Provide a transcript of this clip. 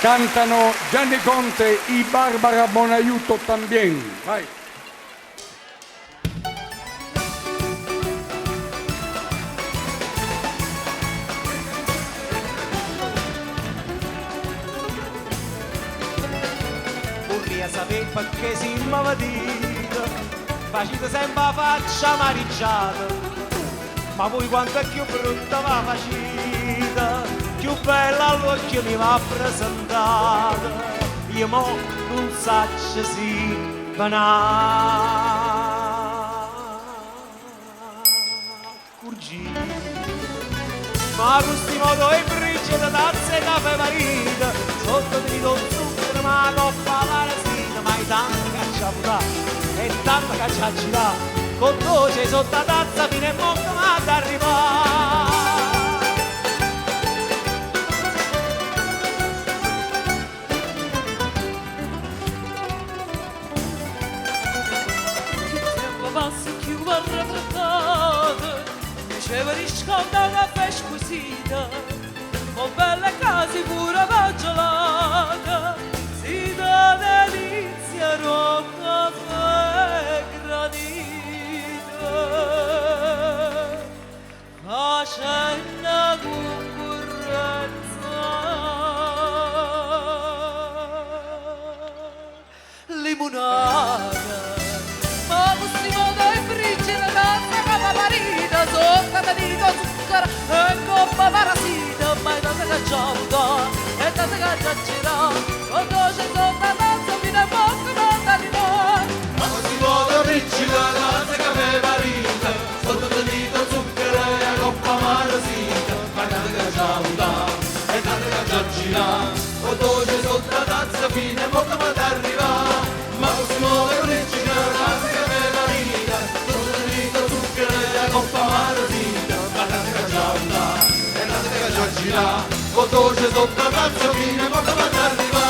Cantano Gianni Conte y Bárbara Bonaiuto también. Vai. Vorrei sapere perché si m'avvedite, facete sempre la faccia amaricciata, ma voi quanto è più brutta la facita, più bella all'occhio mi va presentata, io mo non saccio si banà. Curgì, ma questi modo è briccia da tazza e caffè marita, sotto di do zucchero ma coppa parasita, ma è tanto che ci ha avuto e tanto che ci ha girato, con dolce sotto la tazza fino a molto ma ad arrivare. Passa più arrabbiata, diceva riscalda caffè squisita, con belle case pure gelata, si dà delizia roba e granita, facendo concorrenza. Limonata. Ma possiamo dai friggi la tazza capa marita, sotto la dito zucchero e coppa parasita, ma è tanta che ci ha avuto e tanta che ci ha girato, con dolce sotto la tazza fino a poco non da di noi. Ma possiamo dai friggi la tazza capa marita, sotto la dito zucchero e coppa parasita, ma è tanta che ci ha avuto e tanta che ci ha girato, con dolce sotto la tazza fino a poco non da arrivare. Ma possiamo dai friggi la tazza coppa marasita, guardate che già una, e guardate che già gira, con dolce sotto la tazza fine, ma come arriva?